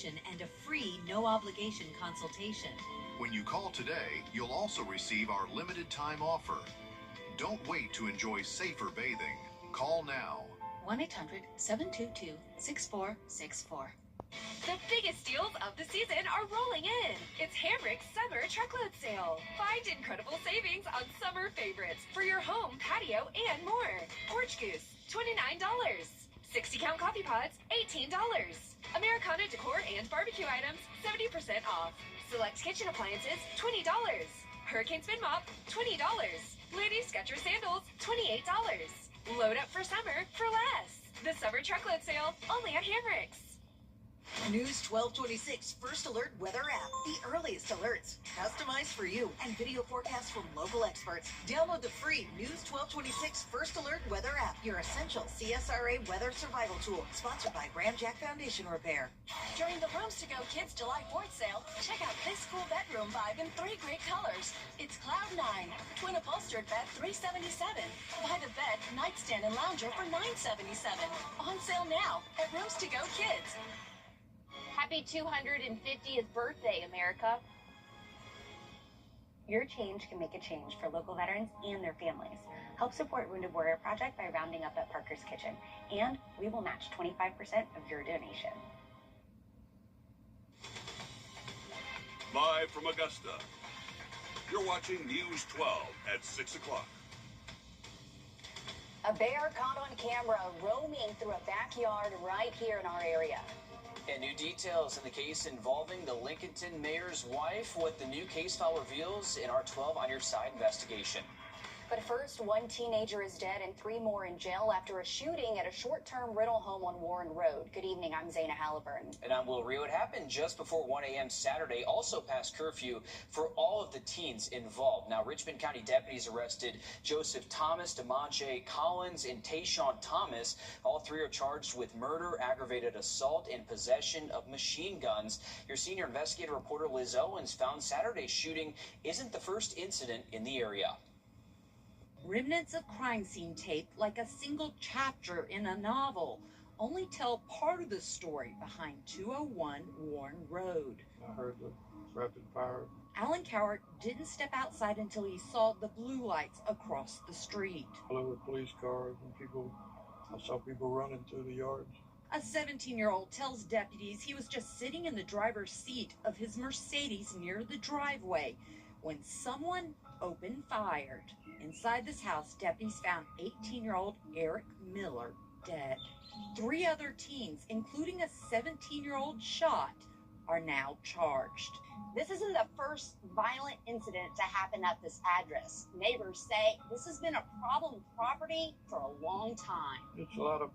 information and a free, no-obligation consultation. When you call today, you'll also receive our limited time offer. Don't wait to enjoy safer bathing. Call now. 1-800-722-6464. The biggest deals of the season are rolling in. It's Hamrick's Summer Truckload Sale. Find incredible savings on summer favorites for your home, patio, and more. Porch Goose, $29. 60-count coffee pods, $18. Americana decor and barbecue items, 70% off. Select kitchen appliances, $20. Hurricane Spin Mop, $20. Ladies Skechers sandals, $28. Load up for summer for less. The Summer Truckload Sale, only at Hamrick's. News 1226 First Alert Weather app. The earliest alerts, customized for you, and video forecasts from local experts. Download the free News 1226 First Alert Weather app, your essential CSRA weather survival tool. Sponsored by Graham Jack Foundation Repair. During the Rooms to Go Kids July 4th sale, check out this cool bedroom vibe in 3 great colors. It's Cloud 9, twin upholstered bed $377. Buy the bed, nightstand, and lounger for $977. On sale now at Rooms to Go Kids. Happy 250th birthday, America. Your change can make a change for local veterans and their families. Help support Wounded Warrior Project by rounding up at Parker's Kitchen, and we will match 25% of your donation. Live from Augusta, you're watching News 12 at 6 o'clock. A bear caught on camera roaming through a backyard right here in our area. And new details in the case involving the Lincolnton mayor's wife, what the new case file reveals in our 12 on Your Side investigation. But first, 1 teenager is dead and 3 more in jail after a shooting at a short-term rental home on Warren Road. Good evening, I'm Zaina Halliburton. And I'm Will Rio. It happened just before 1 a.m. Saturday, also past curfew for all of the teens involved. Now, Richmond County deputies arrested Joseph Thomas, DeMonte Collins, and Tayshawn Thomas. All 3 are charged with murder, aggravated assault, and possession of machine guns. Your senior investigative reporter Liz Owens found Saturday's shooting isn't the first incident in the area. Remnants of crime scene tape, like a single chapter in a novel, only tell part of the story behind 201 Warren Road. I heard the rapid fire. Alan Cowart didn't step outside until he saw the blue lights across the street. All over police cars and people. I saw people running through the yards. A 17-year-old tells deputies he was just sitting in the driver's seat of his Mercedes near the driveway when someone opened fire. Inside this house, deputies found 18-year-old Eric Miller dead. 3 other teens, including a 17-year-old shot, are now charged. This isn't the first violent incident to happen at this address. Neighbors say this has been a problem property for a long time. It's a lot of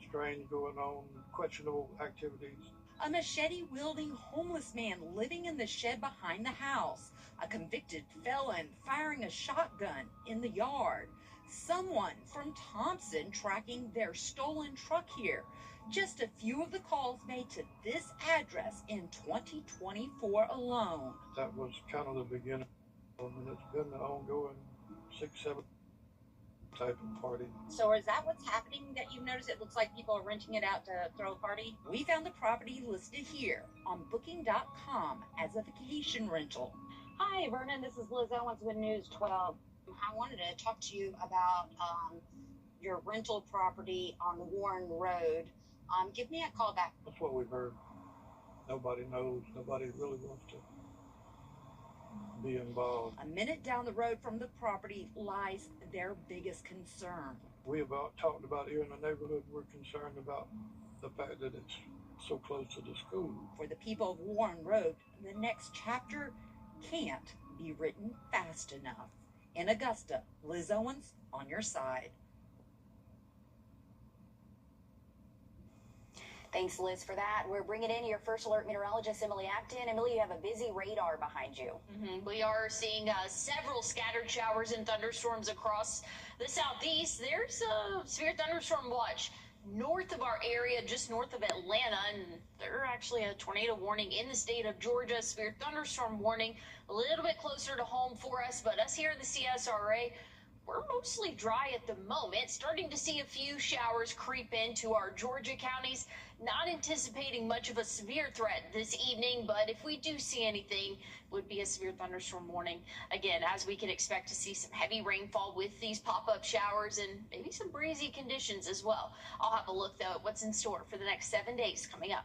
strange going on, questionable activities. A machete-wielding homeless man living in the shed behind the house. A convicted felon firing a shotgun in the yard. Someone from Thompson tracking their stolen truck here. Just a few of the calls made to this address in 2024 alone. That was kind of the beginning, and it's been an ongoing 6-7 type of party. So is that what's happening that you've noticed? It looks like people are renting it out to throw a party? We found the property listed here on booking.com as a vacation rental. Hi, Vernon. This is Liz Owens with News 12. I wanted to talk to you about your rental property on Warren Road. Give me a call back. That's what we've heard. Nobody knows. Nobody really wants to be involved. A minute down the road from the property lies their biggest concern. We about talked about here in the neighborhood. We're concerned about the fact that it's so close to the school. For the people of Warren Road, the next chapter can't be written fast enough. In Augusta, Liz Owens, on your side. Thanks, Liz, for that. We're bringing in your first alert meteorologist, Emily Acton. Emily, you have a busy radar behind you. We are seeing several scattered showers and thunderstorms across the southeast. There's a severe thunderstorm watch north of our area, just north of Atlanta, and there's actually a tornado warning in the state of Georgia. Severe thunderstorm warning a little bit closer to home for us, but us here in the CSRA, we're mostly dry at the moment. Starting to see a few showers creep into our Georgia counties. Not anticipating much of a severe threat this evening, but if we do see anything, would be a severe thunderstorm warning. Again, as we can expect to see some heavy rainfall with these pop-up showers and maybe some breezy conditions as well. I'll have a look, though, at what's in store for the next 7 days coming up.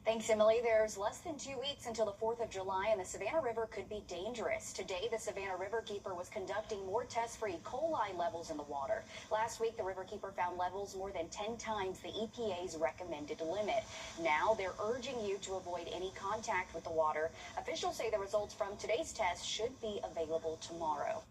Thanks, Emily. There's less than 2 weeks until the 4th of July, and the Savannah River could be dangerous. Today, the Savannah Riverkeeper was conducting more tests for E. coli levels in the water. Last week, the Riverkeeper found levels more than 10 times the EPA's recommended limit. Now, they're urging you to avoid any contact with the water. Officials say the results from today's test should be available tomorrow.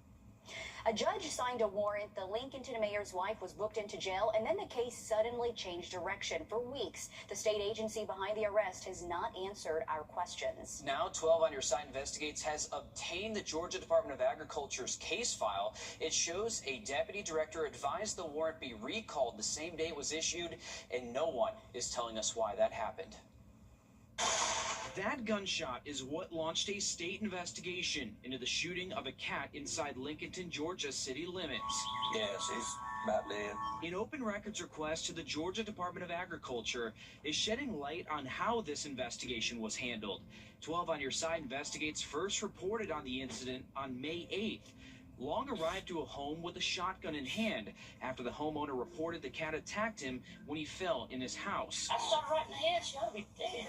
A judge signed a warrant. The Lincolnton mayor's wife was booked into jail, and then the case suddenly changed direction. For weeks, the state agency behind the arrest has not answered our questions. Now, 12 on Your Side Investigates has obtained the Georgia Department of Agriculture's case file. It shows a deputy director advised the warrant be recalled the same day it was issued, and no one is telling us why that happened. That gunshot is what launched a state investigation into the shooting of a cat inside Lincolnton, Georgia city limits. Yes, he's about dead. An open records request to the Georgia Department of Agriculture is shedding light on how this investigation was handled. 12 on Your Side Investigates first reported on the incident on May 8th. Long arrived to a home with a shotgun in hand after the homeowner reported the cat attacked him when he fell in his house. I shot her right in the head. She ought to be dead.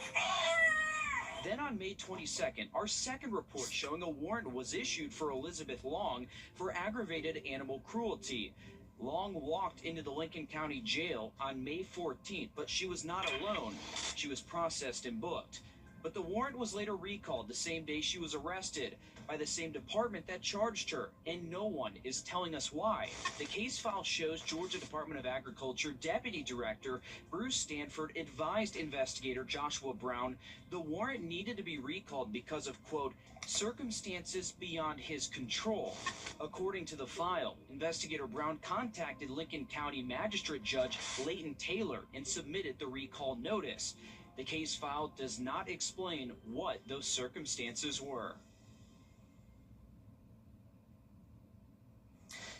Then on May 22nd, our second report showing a warrant was issued for Elizabeth Long for aggravated animal cruelty. Long walked into the Lincoln County Jail on May 14th, but she was not alone. She was processed and booked. But the warrant was later recalled the same day she was arrested by the same department that charged her, and no one is telling us why. The case file shows Georgia Department of Agriculture Deputy Director Bruce Stanford advised investigator Joshua Brown the warrant needed to be recalled because of, quote, circumstances beyond his control. According to the file, investigator Brown contacted Lincoln County Magistrate Judge Leighton Taylor and submitted the recall notice. The case file does not explain what those circumstances were.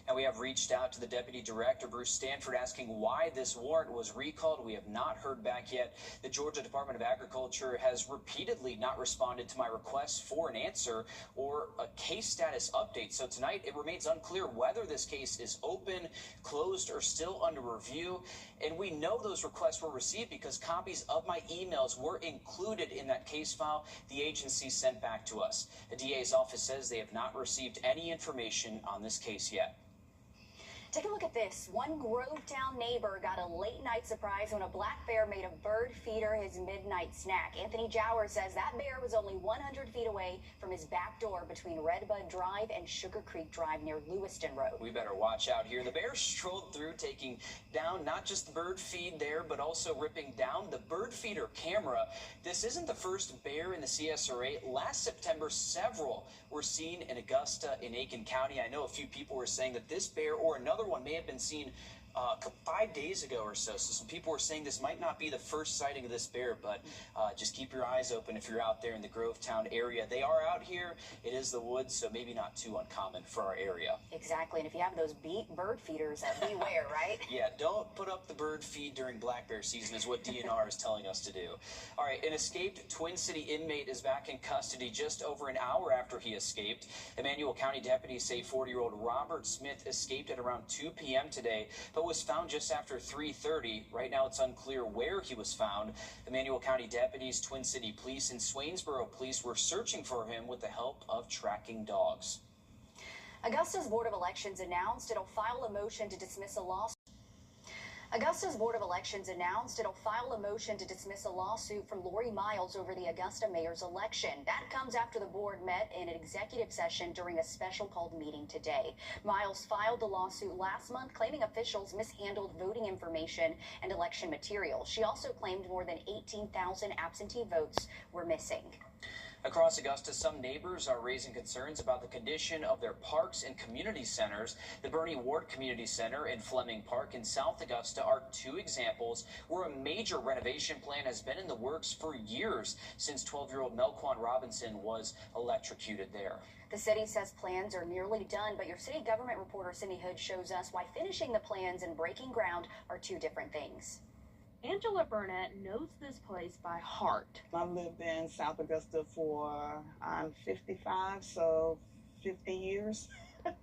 And we have reached out to the Deputy Director, Bruce Stanford, asking why this warrant was recalled. We have not heard back yet. The Georgia Department of Agriculture has repeatedly not responded to my request for an answer or a case status update. So tonight, it remains unclear whether this case is open, closed, or still under review. And we know those requests were received because copies of my emails were included in that case file the agency sent back to us. The DA's office says they have not received any information on this case yet. Take a look at this. One Grovetown neighbor got a late-night surprise when a black bear made a bird feeder his midnight snack. Anthony Jower says that bear was only 100 feet away from his back door between Redbud Drive and Sugar Creek Drive near Lewiston Road. We better watch out here. The bear strolled through, taking down not just the bird feed there, but also ripping down the bird feeder camera. This isn't the first bear in the CSRA. Last September, several were seen in Augusta in Aiken County. I know a few people were saying that this bear or another one may have been seen 5 days ago or so. So some people were saying this might not be the first sighting of this bear, but just keep your eyes open if you're out there in the Grovetown area. They are out here. It is the woods, so maybe not too uncommon for our area. Exactly, and if you have those bird feeders, beware, right? Yeah, don't put up the bird feed during black bear season is what DNR is telling us to do. All right, an escaped Twin City inmate is back in custody just over an hour after he escaped. Emmanuel County deputies say 40-year-old Robert Smith escaped at around 2 p.m. today, but was found just after 3:30. Right now, it's unclear where he was found. Emmanuel County deputies, Twin City Police, and Swainsboro Police were searching for him with the help of tracking dogs. Augusta's Board of Elections announced it'll file a motion to dismiss a lawsuit. Augusta's Board of Elections announced it'll file a motion to dismiss a lawsuit from Lori Miles over the Augusta mayor's election. That comes after the board met in an executive session during a special called meeting today. Miles filed the lawsuit last month, claiming officials mishandled voting information and election material. She also claimed more than 18,000 absentee votes were missing. Across Augusta, some neighbors are raising concerns about the condition of their parks and community centers. The Bernie Ward Community Center and Fleming Park in South Augusta are two examples where a major renovation plan has been in the works for years, since 12-year-old Melquan Robinson was electrocuted there. The city says plans are nearly done, but your city government reporter Cindy Hood shows us why finishing the plans and breaking ground are two different things. Angela Burnett knows this place by heart. I've lived in South Augusta I'm 55, so 50 years.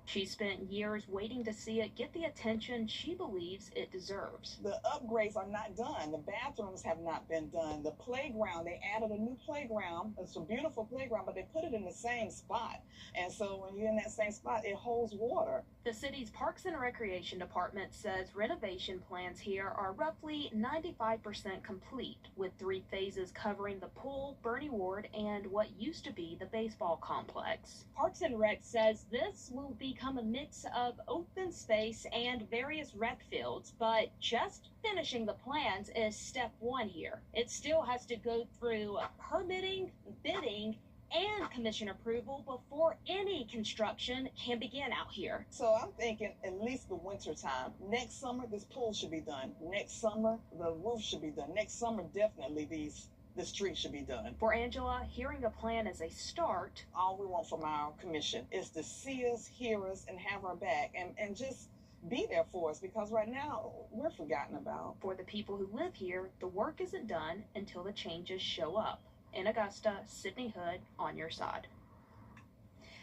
She spent years waiting to see it get the attention she believes it deserves. The upgrades are not done. The bathrooms have not been done. The playground, they added a new playground. It's a beautiful playground, but they put it in the same spot. And so when you're in that same spot, it holds water. The city's Parks and Recreation Department says renovation plans here are roughly 95% complete, with 3 phases covering the pool, Bernie Ward, and what used to be the baseball complex. Parks and Rec says this will become a mix of open space and various rec fields, but just finishing the plans is step 1 here. It still has to go through permitting, bidding, and commission approval before any construction can begin out here. So I'm thinking at least the winter time. Next summer, this pool should be done. Next summer, the roof should be done. Next summer, definitely the street should be done. For Angela, hearing a plan is a start. All we want from our commission is to see us, hear us, and have our back, and just be there for us, because right now we're forgotten about. For the people who live here, the work isn't done until the changes show up. In Augusta, Sydney Hood on your side.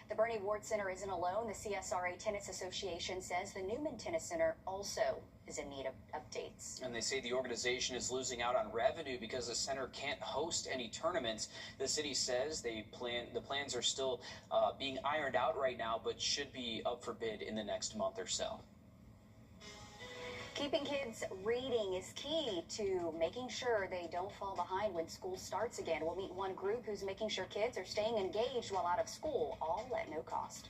The Bernie Ward Center isn't alone. The CSRA Tennis Association says the Newman Tennis Center also is in need of updates. And they say the organization is losing out on revenue because the center can't host any tournaments. The city says the plans are still being ironed out right now, but should be up for bid in the next month or so. Keeping kids reading is key to making sure they don't fall behind when school starts again. We'll meet one group who's making sure kids are staying engaged while out of school, all at no cost.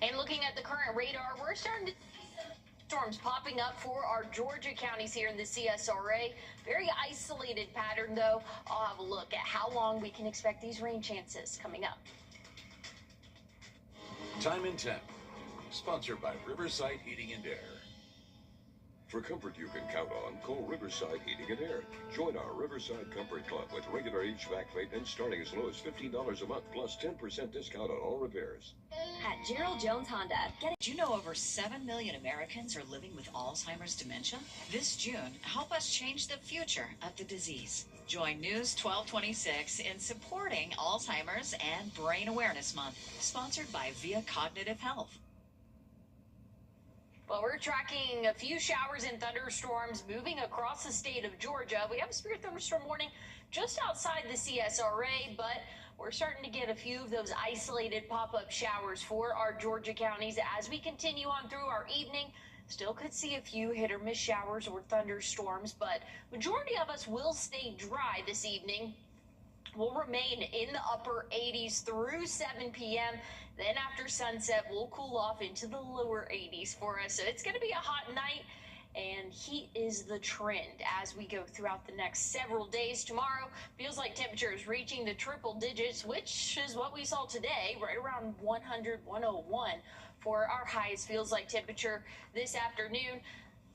And looking at the current radar, we're starting to see some storms popping up for our Georgia counties here in the CSRA. Very isolated pattern, though. I'll have a look at how long we can expect these rain chances coming up. Time in 10, sponsored by Riverside Heating and Air. For comfort you can count on, call Riverside Heating and Air. Join our Riverside Comfort Club with regular HVAC maintenance starting as low as $15 a month plus 10% discount on all repairs. At Gerald Jones Honda, did you know over 7 million Americans are living with Alzheimer's dementia? This June, help us change the future of the disease. Join News 1226 in supporting Alzheimer's and Brain Awareness Month, sponsored by Via Cognitive Health. Well, we're tracking a few showers and thunderstorms moving across the state of Georgia. We have a severe thunderstorm warning just outside the CSRA, but we're starting to get a few of those isolated pop-up showers for our Georgia counties as we continue on through our evening. Still could see a few hit or miss showers or thunderstorms, but majority of us will stay dry this evening. We'll remain in the upper 80s through 7 p.m. Then after sunset, we'll cool off into the lower 80s for us. So it's going to be a hot night, and heat is the trend as we go throughout the next several days. Tomorrow feels like temperature is reaching the triple digits, which is what we saw today, right around 100, 101 for our highest feels like temperature this afternoon.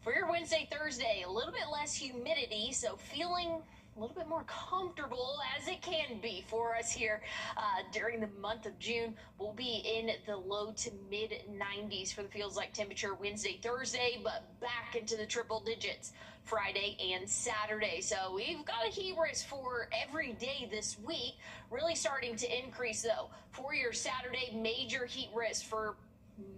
For your Wednesday, Thursday, a little bit less humidity, so feeling a little bit more comfortable as it can be for us here during the month of June. We'll be in the low to mid 90s for the feels like temperature Wednesday, Thursday, but back into the triple digits Friday and Saturday. So we've got a heat risk for every day this week, really starting to increase though. For your Saturday, major heat risk for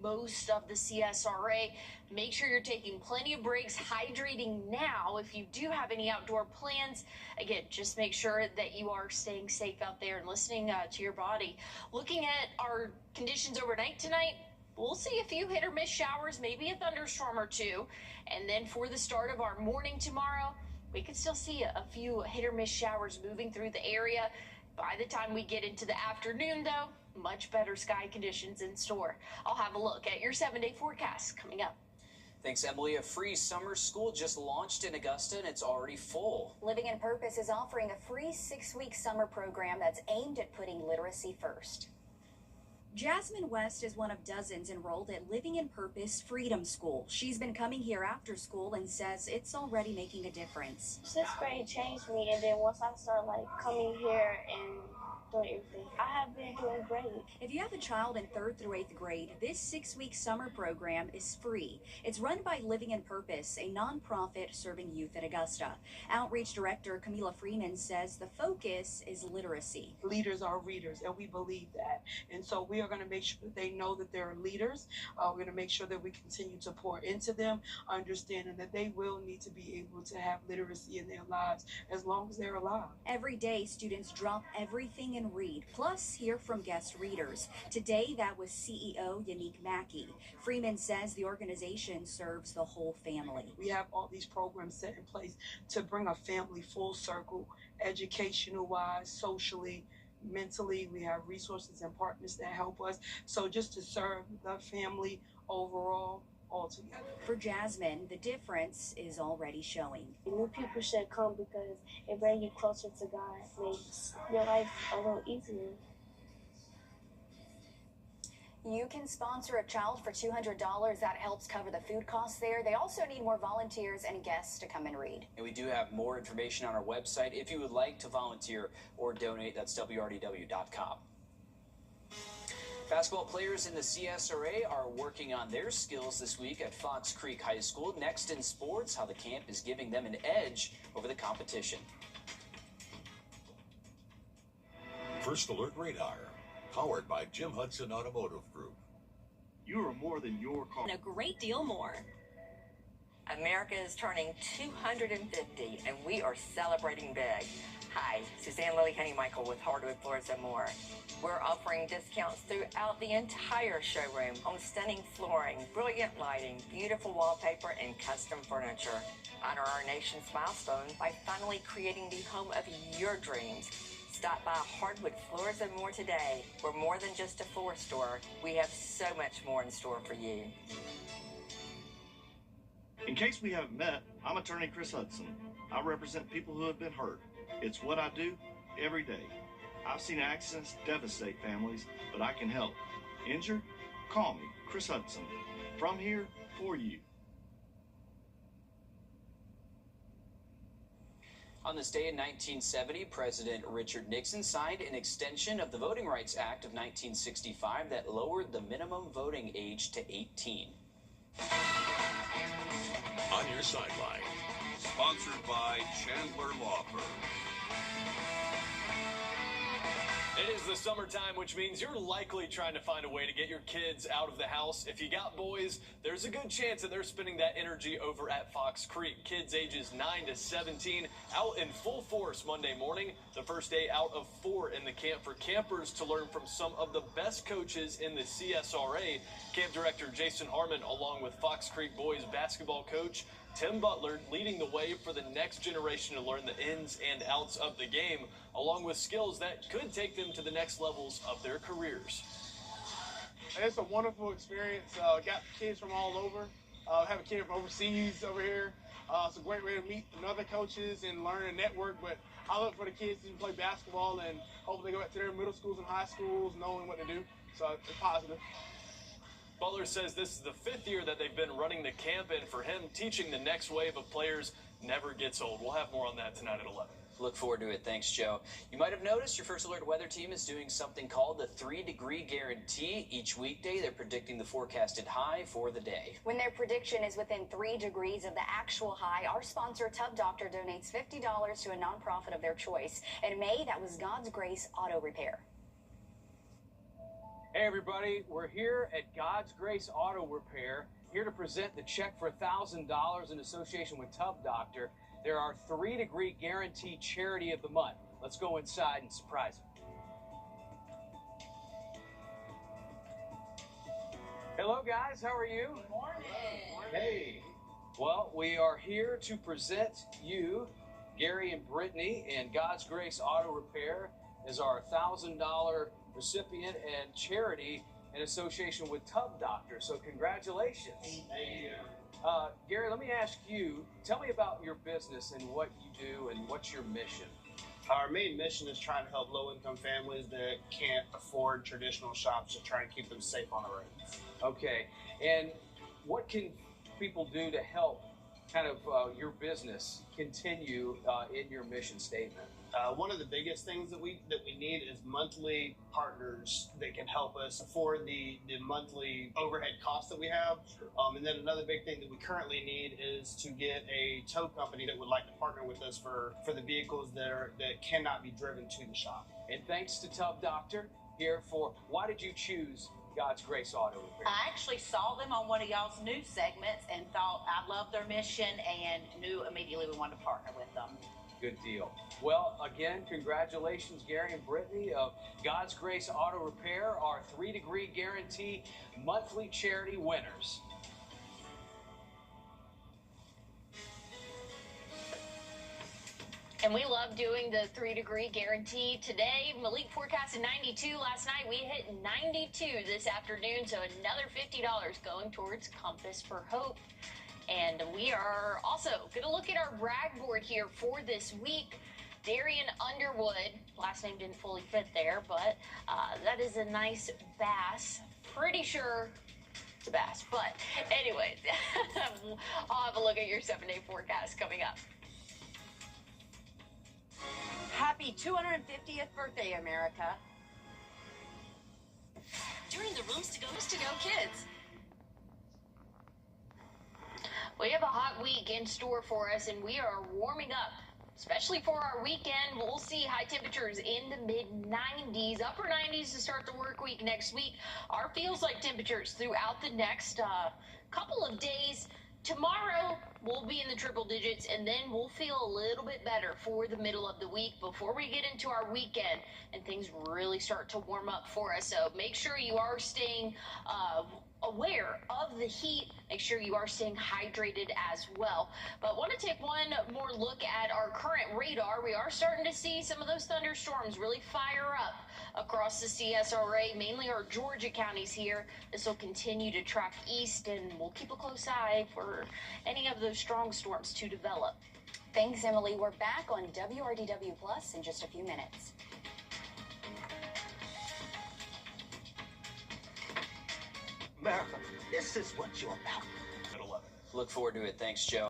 most of the CSRA. Make sure you're taking plenty of breaks, hydrating now if you do have any outdoor plans. Again, just make sure that you are staying safe out there and listening to your body. Looking at our conditions overnight tonight, we'll see a few hit or miss showers, maybe a thunderstorm or two. And then for the start of our morning tomorrow, we could still see a few hit or miss showers moving through the area. By the time we get into the afternoon, though, much better sky conditions in store. I'll have a look at your 7-day forecast coming up. Thanks, Emily. A free summer school just launched in Augusta, and it's already full. Living in Purpose is offering a free 6-week summer program that's aimed at putting literacy first. Jasmine West is one of dozens enrolled at Living in Purpose Freedom School. She's been coming here after school and says it's already making a difference. 6th grade changed me, and then once I started coming here and doing everything, I have been doing great. If you have a child in 3rd through 8th grade, this 6-week summer program is free. It's run by Living in Purpose, a nonprofit serving youth at Augusta. Outreach Director Camila Freeman says the focus is literacy. Leaders are readers, and we believe that. And so we are going to make sure that they know that they're leaders. We're going to make sure that we continue to pour into them, understanding that they will need to be able to have literacy in their lives as long as they're alive. Every day, students drop everything and read, plus hear from guest readers. Today, that was CEO Yannick Mackey. Freeman says the organization serves the whole family. We have all these programs set in place to bring a family full circle, educational-wise, socially, mentally. We have resources and partners that help us. So just to serve the family overall, all together. For Jasmine, the difference is already showing. New people should come because it brings you closer to God, makes your life a little easier. You can sponsor a child for $200. That helps cover the food costs there. They also need more volunteers and guests to come and read. And we do have more information on our website. If you would like to volunteer or donate, that's wrdw.com. Basketball players in the CSRA are working on their skills this week at Fox Creek High School. Next in sports, how the camp is giving them an edge over the competition. First Alert Radar, powered by Jim Hudson Automotive Group. You are more than your car. And a great deal more. America is turning 250, and we are celebrating big. Hi, Suzanne Lily Honeymichael with Hardwood Floors and More. We're offering discounts throughout the entire showroom on stunning flooring, brilliant lighting, beautiful wallpaper, and custom furniture. Honor our nation's milestone by finally creating the home of your dreams. Stop by Hardwood Floors and More today. We're more than just a floor store. We have so much more in store for you. In case we haven't met, I'm attorney Chris Hudson. I represent people who have been hurt. It's what I do every day. I've seen accidents devastate families, but I can help. Injured? Call me, Chris Hudson. From here, for you. On this day in 1970, President Richard Nixon signed an extension of the Voting Rights Act of 1965 that lowered the minimum voting age to 18. On your sideline, sponsored by Chandler Law Firm. It is the summertime, which means you're likely trying to find a way to get your kids out of the house. If you got boys, there's a good chance that they're spending that energy over at Fox Creek. Kids ages 9 to 17 out in full force Monday morning, the first day out of 4 in the camp for campers to learn from some of the best coaches in the CSRA. Camp Director Jason Harmon, along with Fox Creek boys basketball coach Tim Butler, leading the way for the next generation to learn the ins and outs of the game, along with skills that could take them to the next levels of their careers. It's a wonderful experience. Got kids from all over. Have a kid from overseas over here. It's a great way to meet other coaches and learn and network. But I look for the kids to play basketball and hopefully go back to their middle schools and high schools knowing what to do. So it's positive. Butler says this is the 5th year that they've been running the camp, and for him, teaching the next wave of players never gets old. We'll have more on that tonight at 11. Look forward to it. Thanks, Joe. You might have noticed your First Alert weather team is doing something called the 3-degree guarantee. Each weekday, they're predicting the forecasted high for the day. When their prediction is within 3 degrees of the actual high, our sponsor, Tub Doctor, donates $50 to a nonprofit of their choice. In May, that was God's Grace Auto Repair. Hey everybody, we're here at God's Grace Auto Repair, here to present the check for $1,000 in association with Tub Doctor. They're our 3-degree guarantee charity of the month. Let's go inside and surprise them. Hello guys, how are you? Good morning. Hey. Well, we are here to present you, Gary and Brittany, and God's Grace Auto Repair is our $1,000 recipient and charity in association with Tub Doctor. So congratulations. Thank you. Gary, let me ask you, tell me about your business and what you do and what's your mission? Our main mission is trying to help low-income families that can't afford traditional shops to try and keep them safe on the roads. Okay, and what can people do to help kind of your business continue in your mission statement? One of the biggest things that we need is monthly partners that can help us afford the monthly overhead costs that we have. And then another big thing that we currently need is to get a tow company that would like to partner with us for the vehicles that cannot be driven to the shop. And thanks to Tub Doctor here for why did you choose God's Grace Auto Repair? I actually saw them on one of y'all's news segments and thought I loved their mission and knew immediately we wanted to partner with them. Good deal. Well, again, congratulations, Gary and Brittany of God's Grace Auto Repair, our 3-degree guarantee monthly charity winners. And we love doing the 3-degree guarantee. Today, Malik forecasted 92. Last night, we hit 92 this afternoon, so another $50 going towards Compass for Hope. And we are also going to look at our brag board here for this week. Darian Underwood, last name didn't fully fit there, but that is a nice bass. Pretty sure it's a bass, but anyways, I'll have a look at your 7-day forecast coming up. Happy 250th birthday, America. During the Rooms to Go Kids. We have a hot week in store for us, and we are warming up, especially for our weekend. We'll see high temperatures in the mid-90s, upper 90s to start the work week next week. Our feels-like temperatures throughout the next couple of days. Tomorrow, we'll be in the triple digits, and then we'll feel a little bit better for the middle of the week before we get into our weekend and things really start to warm up for us. So make sure you are staying aware of the heat. Make sure you are staying hydrated as well. But want to take one more look at our current radar. We are starting to see some of those thunderstorms really fire up across the CSRA, mainly our Georgia counties here. This will continue to track east, and we'll keep a close eye for any of those strong storms to develop. Thanks, Emily. We're back on WRDW Plus in just a few minutes. America, this is what you're about. Look forward to it. Thanks, Joe.